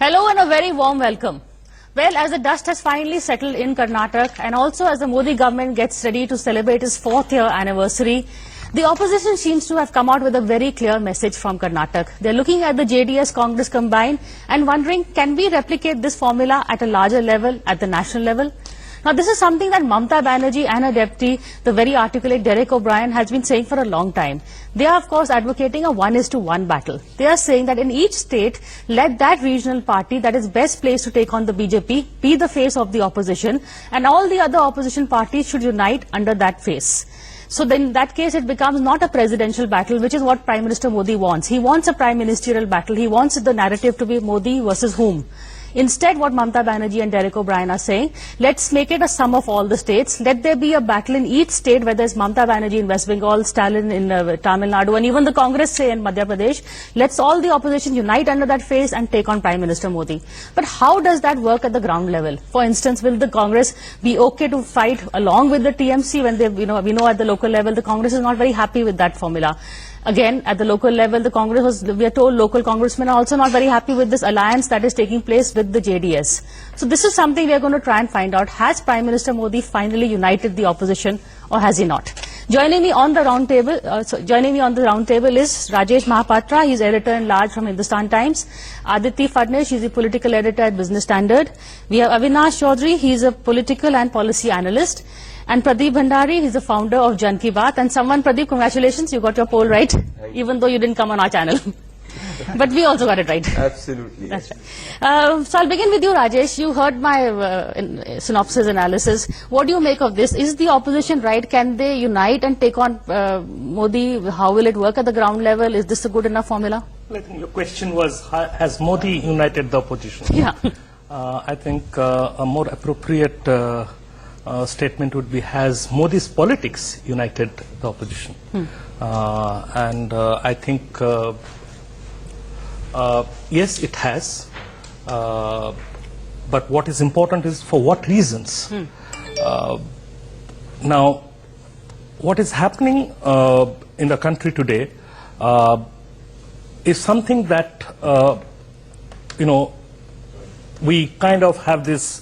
Hello and a very warm welcome. Well, as the dust has finally settled in Karnataka and also as the Modi government gets ready to celebrate its 4th year anniversary, the opposition seems to have come out with a very clear message from Karnataka. They're looking at the JDS Congress combined and wondering, can we replicate this formula at a larger level, at the national level? Now, this is something that Mamata Banerjee and her deputy, the very articulate Derek O'Brien, has been saying for a long time. They are, of course, advocating a 1:1 battle. They are saying that in each state, let that regional party that is best placed to take on the BJP be the face of the opposition, and all the other opposition parties should unite under that face. So then in that case, it becomes not a presidential battle, which is what Prime Minister Modi wants. He wants a prime ministerial battle. He wants the narrative to be Modi versus whom. Instead, what Mamata Banerjee and Derek O'Brien are saying, let's make it a sum of all the states. Let there be a battle in each state, whether it's Mamata Banerjee in West Bengal, Stalin in Tamil Nadu, and even the Congress, say, in Madhya Pradesh. Let's all the opposition unite under that face and take on Prime Minister Modi. But how does that work at the ground level? For instance, will the Congress be okay to fight along with the TMC when they, we know at the local level, the Congress is not very happy with that formula. Again, at the local level, the Congress we are told local congressmen are also not very happy with this alliance that is taking place with the JDS. So this is something we are going to try and find out. Has Prime Minister Modi finally united the opposition or has he not? Joining me on the roundtable is Rajesh Mahapatra. He's editor-in-large from Hindustan Times. Aditi Fadnesh, he's the political editor at Business Standard. We have Avinash Chaudhary, he's a political and policy analyst. And Pradeep Bhandari, he's the founder of Jan Ki Baat. And Pradeep, congratulations, you got your poll right, even though you didn't come on our channel. But we also got it right. Absolutely. That's right. So I'll begin with you, Rajesh. You heard my synopsis analysis. What do you make of this? Is the opposition right? Can they unite and take on Modi? How will it work at the ground level? Is this a good enough formula? I think your question was, has Modi united the opposition? Yeah. I think a more appropriate statement would be, has Modi's politics united the opposition? I think yes, it has. But what is important is for what reasons. Now, what is happening in the country today is something that, we kind of have this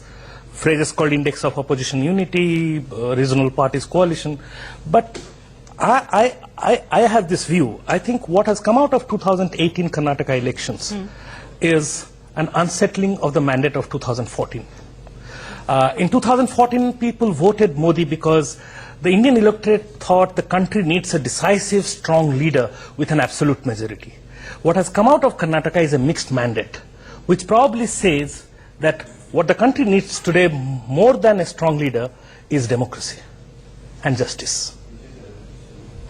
phrases called index of opposition unity, regional parties coalition. But I have this view. I think what has come out of 2018 Karnataka elections is an unsettling of the mandate of 2014. In 2014, people voted Modi because the Indian electorate thought the country needs a decisive, strong leader with an absolute majority. What has come out of Karnataka is a mixed mandate, which probably says that what the country needs today more than a strong leader is democracy and justice.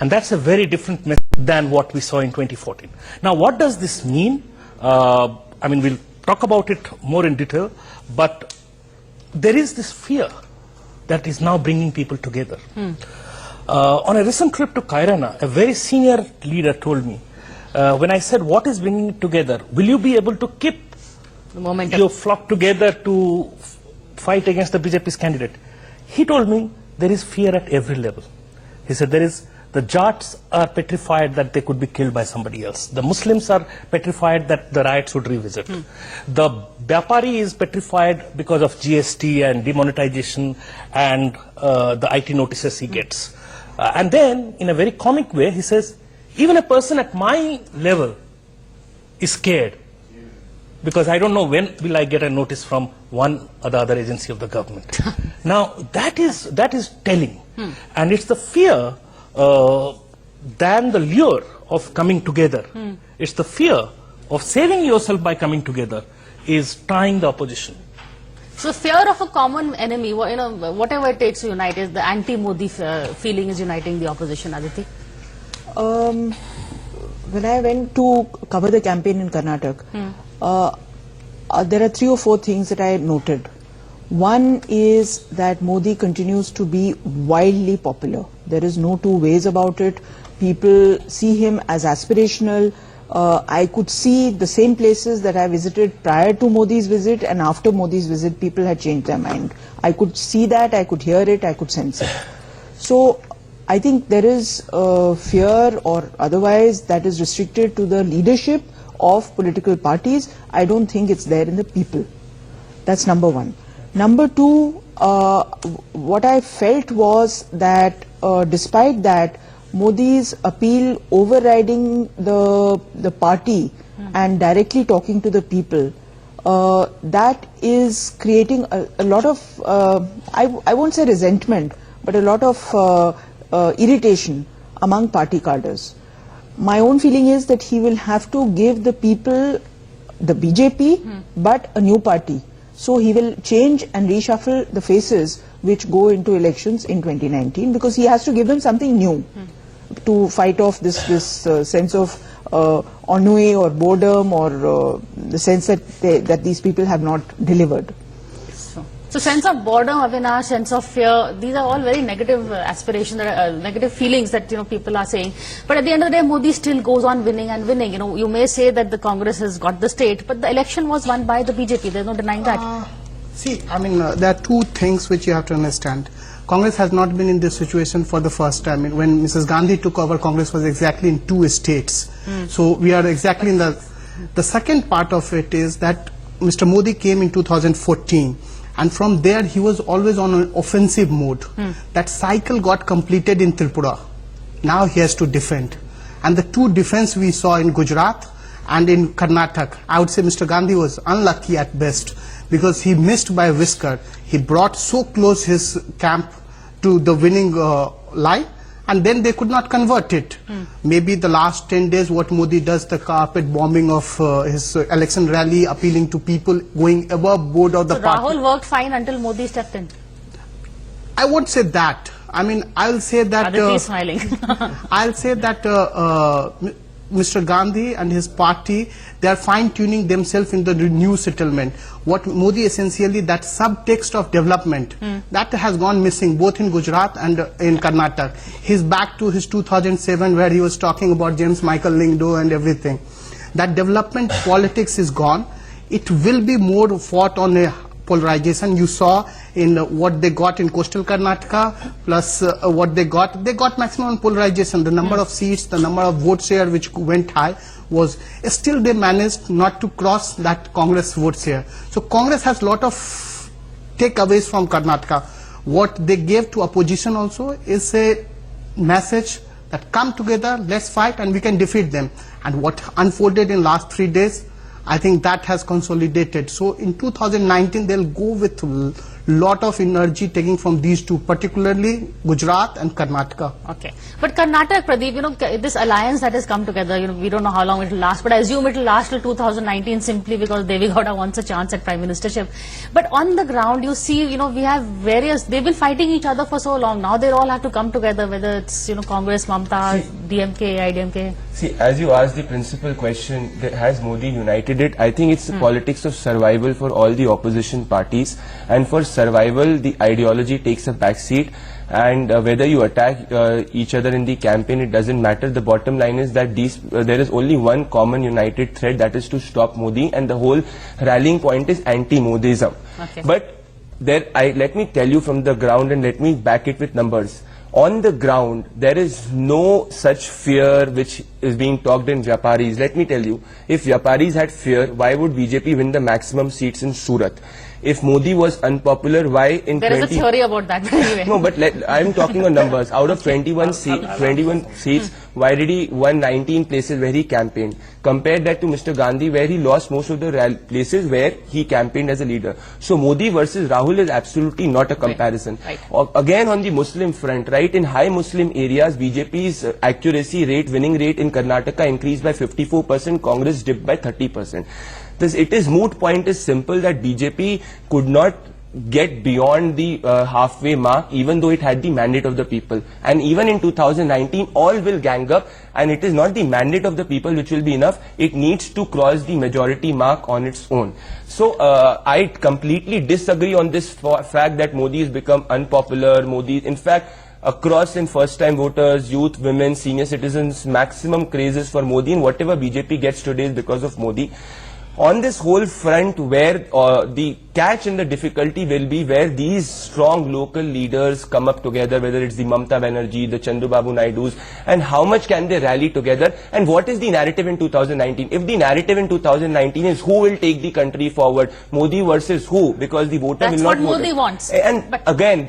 And that's a very different message than what we saw in 2014. Now, what does this mean? I mean, we'll talk about it more in detail, but there is this fear that is now bringing people together. On a recent trip to Kairana, a very senior leader told me, when I said, what is bringing it together? Will you be able to keep your flock together to fight against the BJP's candidate? He told me there is fear at every level. He said the Jats are petrified that they could be killed by somebody else. The Muslims are petrified that the riots would revisit. The Vyapari is petrified because of GST and demonetization and the IT notices he gets. And then, in a very comic way, he says, even a person at my level is scared, because I don't know when will I get a notice from one or the other agency of the government. Now, that is telling. And it's the fear than the lure of coming together. It's the fear of saving yourself by coming together is trying the opposition. So fear of a common enemy, whatever it takes to unite, is the anti-Modi feeling is uniting the opposition, Aditi? When I went to cover the campaign in Karnataka, there are 3 or 4 things that I noted. One is that Modi continues to be wildly popular. There is no two ways about it. People see him as aspirational. I could see the same places that I visited prior to Modi's visit and after Modi's visit, people had changed their mind. I could see that, I could hear it, I could sense it. So I think there is fear or otherwise that is restricted to the leadership of political parties. I don't think it's there in the people. That's number one. Number two, what I felt was that despite that, Modi's appeal overriding the party and directly talking to the people, that is creating a lot of, I won't say resentment, but a lot of irritation among party cadres. My own feeling is that he will have to give the people the BJP, but a new party. So he will change and reshuffle the faces which go into elections in 2019, because he has to give them something new to fight off this sense of ennui or boredom, or the sense that these people have not delivered. So sense of boredom, Avinash, sense of fear, these are all very negative aspirations, negative feelings that people are saying. But at the end of the day, Modi still goes on winning and winning. You may say that the Congress has got the state, but the election was won by the BJP. There's no denying that. See, I mean, there are two things which you have to understand. Congress has not been in this situation for the first time. When Mrs. Gandhi took over, Congress was exactly in 2 states. So we are exactly in the second part of it is that Mr. Modi came in 2014. And from there, he was always on an offensive mode. That cycle got completed in Tripura. Now he has to defend. And the 2 defense we saw in Gujarat and in Karnataka, I would say Mr. Gandhi was unlucky at best, because he missed by a whisker. He brought so close his camp to the winning line, and then they could not convert it. Maybe the last 10 days, what Modi does, the carpet bombing of his election rally, appealing to people, going above board of the party. Rahul worked fine until Modi stepped in. I won't say that. I mean, I'll say that. Aditi is smiling. I'll say that Mr. Gandhi and his party, they are fine-tuning themselves in the new settlement. What Modi essentially, that subtext of development, that has gone missing both in Gujarat and in Karnataka. He's back to his 2007 where he was talking about James Michael Lingdo and everything. That development politics is gone. It will be more fought on a polarization. You saw in what they got in coastal Karnataka plus what they got maximum polarization. The number of seats, the number of vote share which went high was still they managed not to cross that Congress vote share. So Congress has a lot of takeaways from Karnataka. What they gave to opposition also is a message that come together, let's fight and we can defeat them. And what unfolded in last 3 days, I think that has consolidated. So in 2019, they'll go with lot of energy taking from these 2, particularly Gujarat and Karnataka. Okay. But Karnataka, Pradeep, this alliance that has come together, we don't know how long it will last, but I assume it will last till 2019 simply because Devi Gowda wants a chance at Prime Ministership. But on the ground, you see, we have various, they've been fighting each other for so long. Now they all have to come together, whether it's, Congress, Mamta, DMK, IDMK. See, as you asked the principal question, has Modi united it? I think it's the politics of survival for all the opposition parties, and for survival, the ideology takes a backseat, and whether you attack each other in the campaign, it doesn't matter. The bottom line is that there is only one common united thread, that is to stop Modi, and the whole rallying point is anti-Modism. Okay. But let me tell you from the ground, and let me back it with numbers. On the ground, there is no such fear which is being talked in Vyaparis. Let me tell you, if Vyaparis had fear, why would BJP win the maximum seats in Surat? If Modi was unpopular, why in There is a theory about that anyway. No, but I'm talking on numbers. Out of 21 seats, why did he won 19 places where he campaigned? Compare that to Mr. Gandhi, where he lost most of the places where he campaigned as a leader. So Modi versus Rahul is absolutely not a comparison. Right. Again, on the Muslim front, right, in high Muslim areas, BJP's accuracy rate, winning rate in Karnataka increased by 54%, Congress dipped by 30%. It is moot point is simple that BJP could not get beyond the halfway mark, even though it had the mandate of the people. And even in 2019, all will gang up, and it is not the mandate of the people which will be enough. It needs to cross the majority mark on its own. So I completely disagree on this fact that Modi has become unpopular. Modi, in fact, across in first-time voters, youth, women, senior citizens, maximum crazes for Modi, and whatever BJP gets today is because of Modi. On this whole front where the catch and the difficulty will be where these strong local leaders come up together, whether it's the Mamata Banerjee, the Chandrababu Naidus, and how much can they rally together, and what is the narrative in 2019? If the narrative in 2019 is who will take the country forward, Modi versus who, because the voter That's will not what vote. Modi wants. And But- again,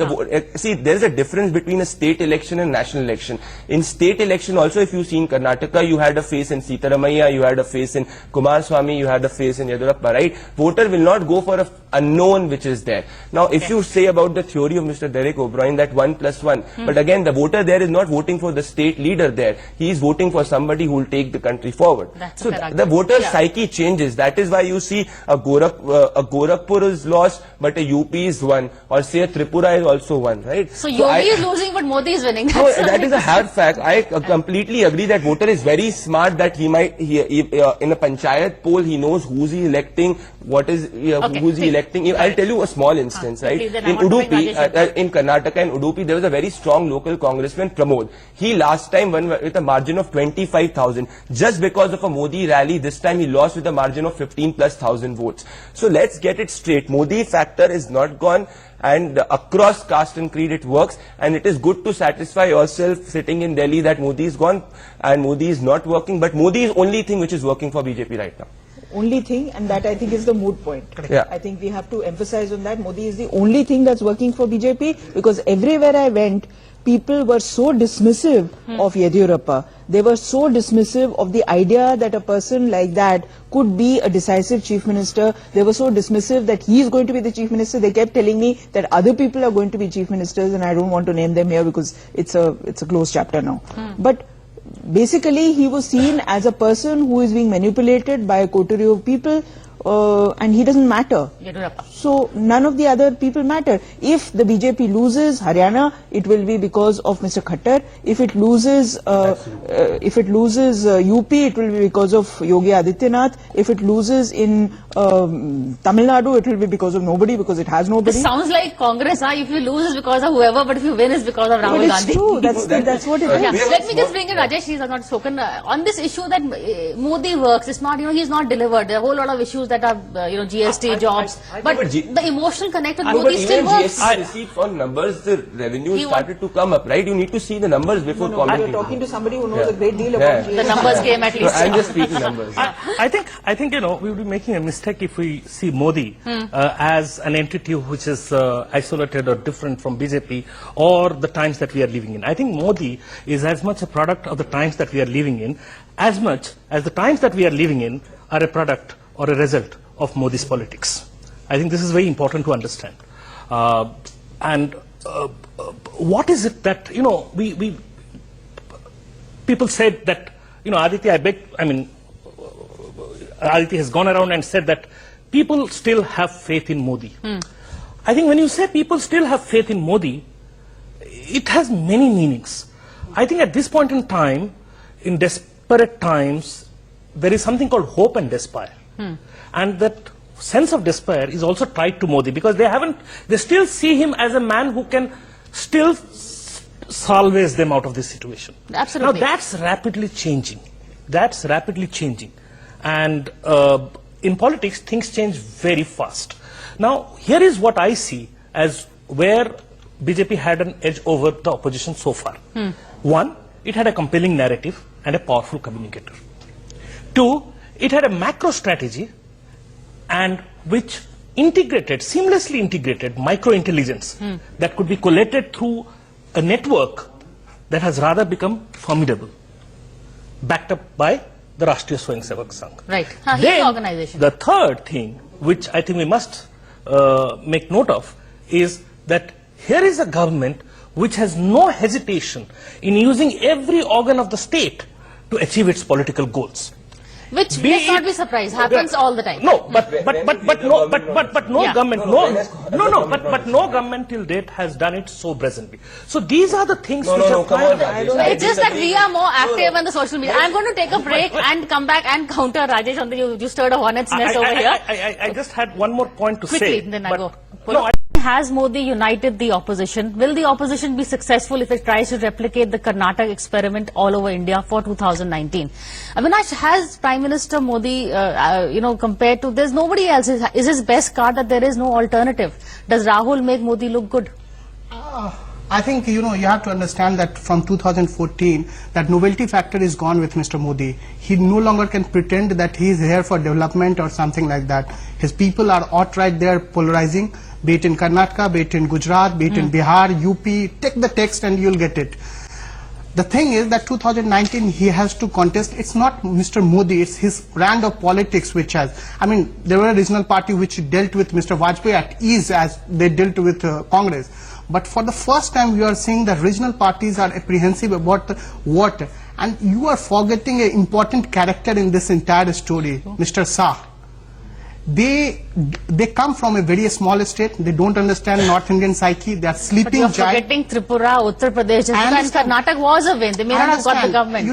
see, there's a difference between a state election and national election. In state election also, if you see in Karnataka, you had a face in Sitaramaiah, you had a face in Kumaraswamy, you had a face in Yadurappa, right? Voter will not go for a unknown which is there. Now, if you say about the theory of Mr. Derek O'Brien that 1+1, but again, the voter there is not voting for the state leader there. He is voting for somebody who will take the country forward. That's So a fair the argument. voter Yeah. psyche changes. That is why you see a Gorakhpur is lost, but a UP is won, or say a Tripura is also won, right? So Yogi is losing, but Modi is winning. No, That's that is a hard fact. I completely agree that voter is very smart, that he might, in a panchayat poll, he knows who's he electing, what is, who's he electing. I'll tell you a small instance, right? then I In want to bring Udupi, Rajesh in Karnataka and Udupi, there was a very strong local congressman, Pramod. He last time won with a margin of 25,000. Just because of a Modi rally, this time he lost with a margin of 15,000+ votes. So let's get it straight. Modi factor is not gone, and across caste and creed it works, and it is good to satisfy yourself sitting in Delhi that Modi is gone and Modi is not working, but Modi is only thing which is working for BJP right now. Only thing, and that I think is the moot point. Yeah. I think we have to emphasize on that. Modi is the only thing that's working for BJP, because everywhere I went, people were so dismissive of Yediyurappa. They were so dismissive of the idea that a person like that could be a decisive chief minister. They were so dismissive that he is going to be the chief minister. They kept telling me that other people are going to be chief ministers, and I don't want to name them here because it's a closed chapter now. But basically, he was seen as a person who is being manipulated by a coterie of people, and he doesn't matter. Yediyurappa. So none of the other people matter. If the BJP loses Haryana, it will be because of Mr. Khattar. If it loses, UP, it will be because of Yogi Adityanath. If it loses in Tamil Nadu, it will be because of nobody, because it has nobody. This sounds like Congress, huh? If you lose, it's because of whoever, but if you win, it's because of Rahul But it's Gandhi. true. That's what it is. Yeah. Let me just bring in Rajesh. He's not spoken on this issue that Modi works. It's not, he's not delivered. There are a whole lot of issues that are, GST, jobs. But the emotional connect with Modi still works. GST receipts on numbers, the revenue started to come up, right? You need to see the numbers before You're commenting. talking to somebody who knows a great deal about GST. The numbers game at least. I'm just speaking numbers. I think we'll be making a mistake if we see Modi as an entity which is isolated or different from BJP or the times that we are living in. I think Modi is as much a product of the times that we are living in, as much as the times that we are living in are a product or a result of Modi's politics. I think this is very important to understand. What is it that, people said that, Aditya, Aditya has gone around and said that people still have faith in Modi. I think when you say people still have faith in Modi, it has many meanings. I think at this point in time, in desperate times, there is something called hope and despair. And that sense of despair is also tied to Modi, because they still see him as a man who can still salvage them out of this situation. Absolutely. Now that's rapidly changing. And in politics, things change very fast. Now, here is what I see as where BJP had an edge over the opposition so far. One, it had a compelling narrative and a powerful communicator. Two, it had a macro strategy and which seamlessly integrated micro-intelligence that could be collated through a network that has rather become formidable, backed up by the Rashtriya Swayamsevak Sangh. Right. He's Then, the organization. the third thing, which I think we must make note of, is that here is a government which has no hesitation in using every organ of the state to achieve its political goals. Which, let's not be surprised, happens all the time. No, but no government till date has done it so brazenly. So these are the things which are come on, Rajesh. It's just that we are more active on the social media. I'm going to take a break and come back and counter Rajesh on you stirred a hornet's nest over here. I just had one more point to say. Quickly, then I go. No, has Modi united the opposition? Will the opposition be successful if it tries to replicate the Karnataka experiment all over India for 2019? Avinash, has Prime Minister Modi, compared to, there's nobody else, is his best card that there is no alternative? Does Rahul make Modi look good? I think, you have to understand that from 2014, that novelty factor is gone with Mr. Modi. He no longer can pretend that he is here for development or something like that. His people are outright there polarizing, be it in Karnataka, be it in Gujarat, be it in Bihar, UP, take the text and you'll get it. The thing is that 2019 he has to contest. It's not Mr. Modi, it's his brand of politics which has. I mean, there were a regional party which dealt with Mr. Vajpayee at ease as they dealt with Congress. But for the first time we are seeing that regional parties are apprehensive about what. And you are forgetting an important character in this entire story, Mr. Shah. They come from a very small state. They don't understand North Indian psyche. They are sleeping But you're giant. forgetting Tripura, Uttar Pradesh, and Karnataka was a win. They may not have got the government.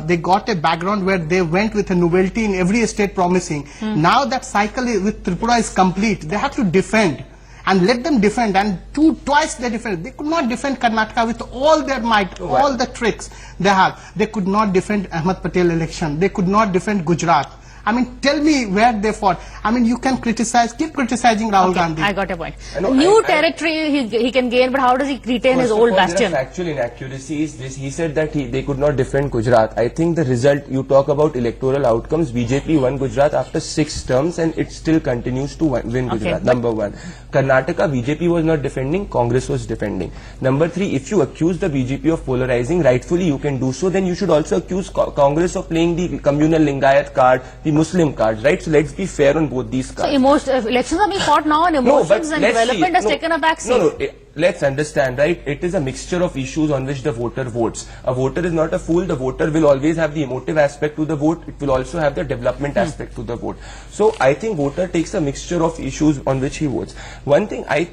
They got a background where they went with a novelty in every state promising. Now that cycle with Tripura is complete. They have to defend. And let them defend, and twice they defend. They could not defend Karnataka with all their might, all the tricks they have. They could not defend Ahmed Patel election. They could not defend Gujarat. I mean, tell me where they fought. I mean, you can criticize, keep criticizing Rahul Gandhi. I got your point. New territory he can gain, but how does he retain his old bastion? There are factual inaccuracies. He said that they could not defend Gujarat. I think the result, you talk about electoral outcomes, BJP won Gujarat after 6 terms and it still continues to win Gujarat, number 1. Karnataka, BJP was not defending, Congress was defending. Number 3, if you accuse the BJP of polarizing, rightfully you can do so, then you should also accuse Congress of playing the communal Lingayat card, the Muslim cards, right? So let's be fair on both these cards. So elections are being fought now and emotions and development has taken a back seat. Let's understand, right? It is a mixture of issues on which the voter votes. A voter is not a fool. The voter will always have the emotive aspect to the vote. It will also have the development aspect to the vote. So I think voter takes a mixture of issues on which he votes. One thing I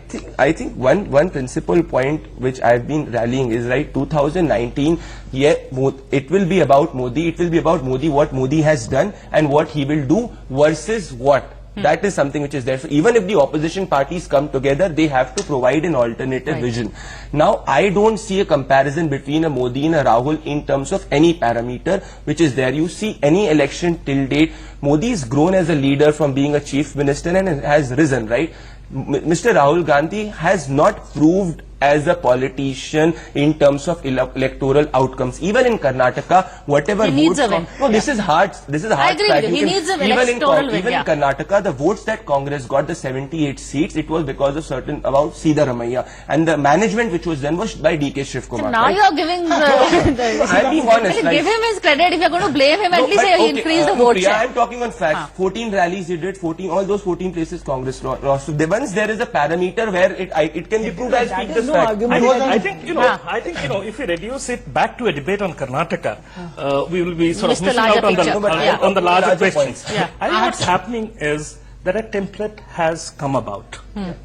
think one principal point which I've been rallying is, right, 2019, it will be about Modi. It will be about Modi, what Modi has done and what he will do versus what. That is something which is there. So even if the opposition parties come together, they have to provide an alternative vision. Now, I don't see a comparison between a Modi and a Rahul in terms of any parameter which is there. You see any election till date, Modi is grown as a leader from being a chief minister and has risen, right? Mr. Rahul Gandhi has not proved as a politician in terms of electoral outcomes. Even in Karnataka, whatever he votes needs a win. No, this is hard. This is a hard I agree fact. with you. He needs a electoral win. Even in Karnataka, the votes that Congress got, the 78 seats, it was because of certain about Siddharamaiah, and the management which was done was by DK Shivkumar. So now right? you're giving I'm being honest. give him his credit. If you're going to blame him, at least he increased the vote share. I'm talking on facts. 14 rallies he did. 14, all those 14 places Congress lost. So once there is a parameter where it can be proved, I'll speak this fact. I think if we reduce it back to a debate on Karnataka, we will be sort of missing out on the larger questions. I think what's happening is that a template has come about,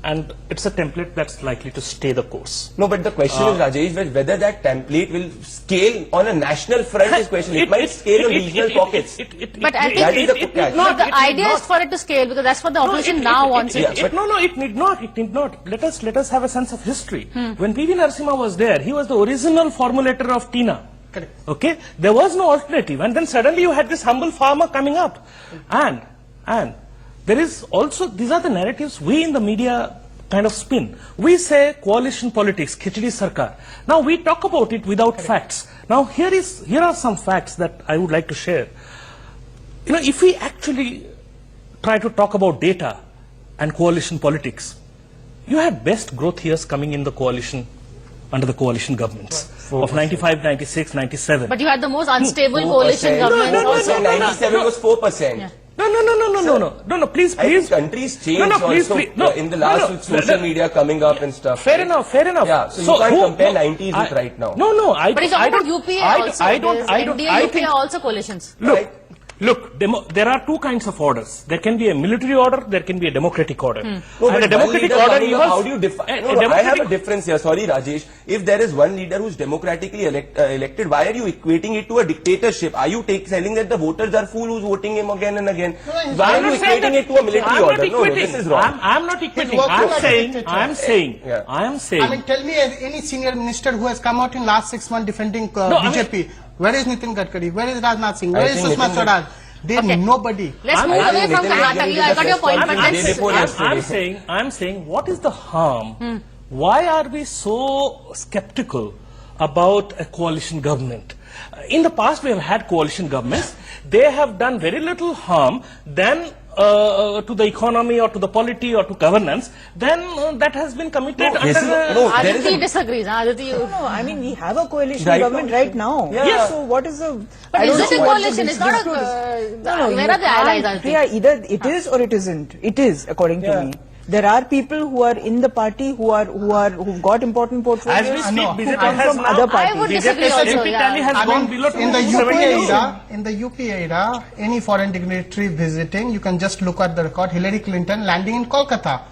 and it's a template that's likely to stay the course. No, but the question is, Rajesh, whether that template will scale on a national front is question. It might scale on regional pockets. But I think the idea is for it to scale, because that's what the opposition now wants it. No, it need not. It need not. Let us have a sense of history. When P.V. Narasimha was there, he was the original formulator of TINA. Correct. Okay, there was no alternative, and then suddenly you had this humble farmer coming up, and there is also, these are the narratives we in the media kind of spin. We say coalition politics, Khichdi Sarkar. Now we talk about it without facts. Now here are some facts that I would like to share. If we actually try to talk about data and coalition politics, you had best growth years coming in the coalition, under the coalition governments of 95, 96, 97. But you had the most unstable coalition governments also. 97 was 4%. No, please. I think countries change in the last with social media coming up and stuff. Fair enough. Yeah, so you can't compare 90s with right now. But he's talking about UPA also. I think UPA also coalitions. Look, Look, there are two kinds of orders. There can be a military order, there can be a democratic order. No, And but a democratic one leader order coming up, involves... how do you define? No, I have a difference here. Sorry, Rajesh. If there is one leader who's democratically elected, why are you equating it to a dictatorship? Are you telling that the voters are fool who's voting him again and again? Why are you equating it to a military order? No, this is wrong. I'm not equating. I am saying. I mean, tell me any senior minister who has come out in last 6 months defending BJP. Where is Nitin Gadkari? Where is Rajnath Singh? Where is Sushma Swaraj? There's nobody. Let's move away from Karnataka. I got your point, but I'm saying, what is the harm? Why are we so skeptical about a coalition government? In the past, we have had coalition governments. They have done very little harm than to the economy or to the polity or to governance, then that has been committed Aditi disagrees. Aditi, No, I mean, we have a coalition government right now. Yeah. Yes. So what is the... but is it a coalition? It's not a... where are the allies, Aditi? Yeah, either it is or it isn't. It is, according to me. There are people who are in the party who've got important portfolios. As we speak, BJP and has from now, other parties. I would disagree also, MP tally has gone below in the 270. in the UP era, any foreign dignitary visiting, you can just look at the record. Hillary Clinton landing in Kolkata.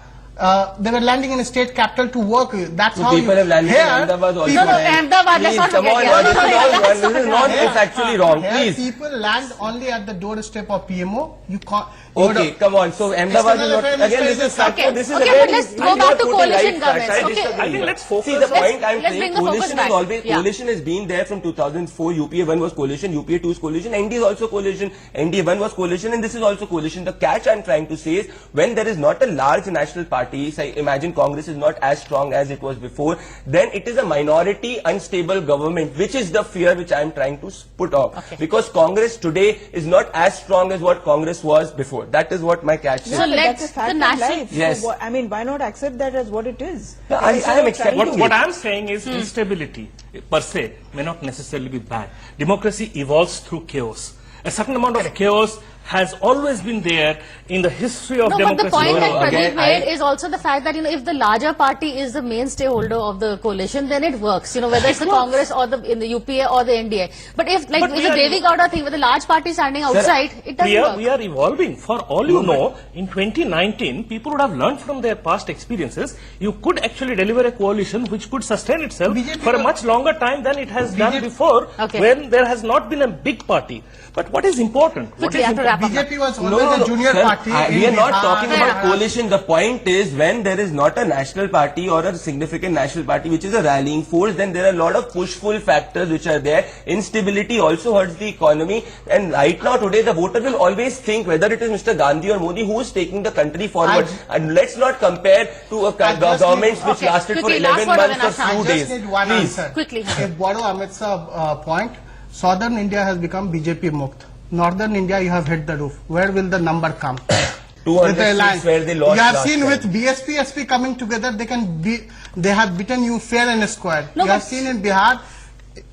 They were landing in a state capital to work. That's how people have landed in Ahmedabad also. No, Ahmedabad, let's not Come on, forget. this is wrong. This is not, it's actually wrong. Here Please. people land only at the doorstep of PMO. You can't. Okay, come on. So Ahmedabad is not, again, this is fact. Okay, This is okay, again, but let's you go are back to quoting coalition right facts. governments. I Okay. I think let's focus. See, the point I'm let's saying, bring the focus coalition back. is always, Yeah. coalition has been there from 2004. UPA 1 was coalition, UPA 2 is coalition, ND is also coalition, NDA 1 was coalition, and this is also coalition. The catch I'm trying to say is, when there is not a large national party, say, imagine Congress is not as strong as it was before, then it is a minority, unstable government, which is the fear which I'm trying to put off. Okay. Because Congress today is not as strong as what Congress was before. That is what my catch is. So But let's- that's a fact the of national- life. Yes. So, I mean, why not accept that as what it is? I am accepting What I'm saying is instability per se may not necessarily be bad. Democracy evolves through chaos. A certain amount of chaos has always been there in the history of No, but democracy. the point that Pradeep again, made is also the fact that, if the larger party is the main stakeholder of the coalition, then it works, whether it's the Congress or in the UPA or the NDA. But if, like, But it's we a are- Devi Gowda thing with the large party standing outside, it doesn't work. We are evolving. For all you know, in 2019, people would have learned from their past experiences. You could actually deliver a coalition which could sustain itself BJP for a much longer time than it has done BJP before, Okay. when there has not been a big party. But what is important? What Quickly, is I have to wrap up. BJP was always a junior Sir, party. we are not Bihar, talking about Bihar. coalition. The point is, when there is not a national party or a significant national party which is a rallying force, then there are a lot of push-pull factors which are there. Instability also hurts the economy. And right now, today, the voter will always think whether it is Mr. Gandhi or Modi who is taking the country forward. And let's not compare to a governments which Okay, lasted for quickly, 11 last word months on or that, few I days. just need one Please. answer. Quickly. If borrow Amit Shah's point, Southern India has become BJP Mukt. Northern India, you have hit the roof. Where will the number come? 200 With the seats alliance. where they lost You have last seen time. with BSP, SP coming together, they have beaten you fair and square. No, You have but- seen in Bihar,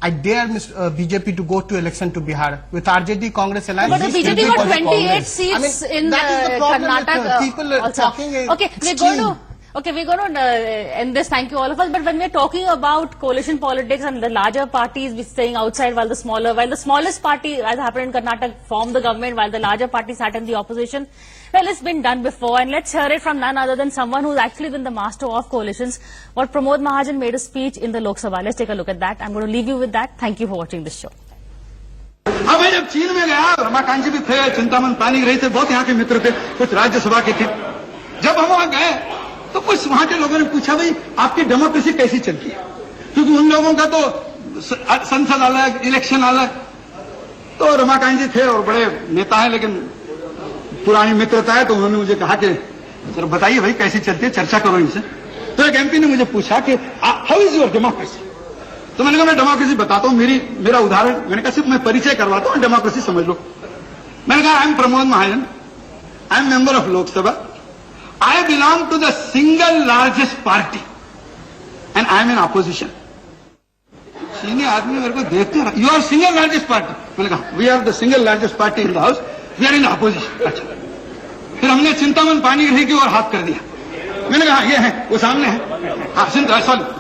I dare BJP to go to election to Bihar. With RJD Congress alliance. But the we still BJP be got for 28 Congress. seats I mean, in that is the problem with, Karnataka. people are also. talking Okay, we're going to. Okay, we're going to end this. Thank you all of us. But when we're talking about coalition politics and the larger parties staying outside while the smallest party, as happened in Karnataka, formed the government while the larger party sat in the opposition. Well, it's been done before, and let's hear it from none other than someone who's actually been the master of coalitions. What Pramod Mahajan made a speech in the Lok Sabha. Let's take a look at that. I'm going to leave you with that. Thank you for watching this show. हाँ भाई, जब चीन में गया, रमाकांत जी भी थे, चिंतामन पानी रही थे, बहुत यहाँ के मित्र थे, कुछ राज्यसभा के थे। जब हम वहां गए तो कुछ वहां के लोगों ने पूछा, भाई आपकी डेमोक्रेसी कैसी चलती है? क्योंकि उन लोगों का तो संसद अलग, इलेक्शन अलग। तो रमाकांत जी थे और बड़े नेता हैं, लेकिन पुरानी मित्रता है, तो उन्होंने मुझे कहा कि सर बताइए भाई कैसी चलती है, चर्चा करो इनसे। तो एक एमपी ने मुझे पूछा कि हाउ इज योर डेमोक्रेसी? तो मैंने कहा मैं डेमोक्रेसी बताता हूं, मेरा उदाहरण, मैंने कहा सिर्फ मैं परिचय करवाता हूं, डेमोक्रेसी समझ लो। मैंने कहा I am Pramod Mahajan, I am member of Lok Sabha, I belong to the single largest party and I am in opposition. चीनी आदमी मेरे को देखते रहा, you are single largest party? मैंने कहा we are the single largest party in the house, we are in opposition. अच्छा, फिर हमने चिंतामन पानी रही की ओर हाथ कर दिया। मैंने कहा ये है, वो सामने है, हाँ सॉरी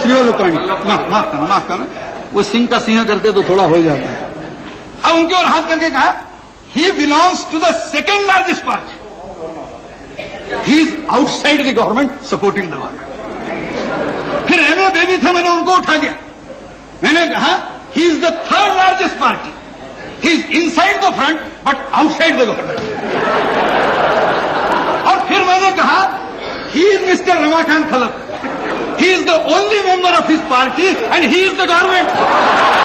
श्रीवल्लभ माफ करना, वो सिंह का सिंह करते तो थोड़ा हो जाता है। अब उनके और हाथ करके कहा he belongs to the second largest party. He is outside the government, supporting the government. फिर एमए बेबी थे, मैंने उनको उठा दिया. मैंने कहा he is the third largest party. He is inside the front but outside the government. और फिर मैंने कहा he is Mr. Ramakant Khalap. He is the only member of his party and he is the government.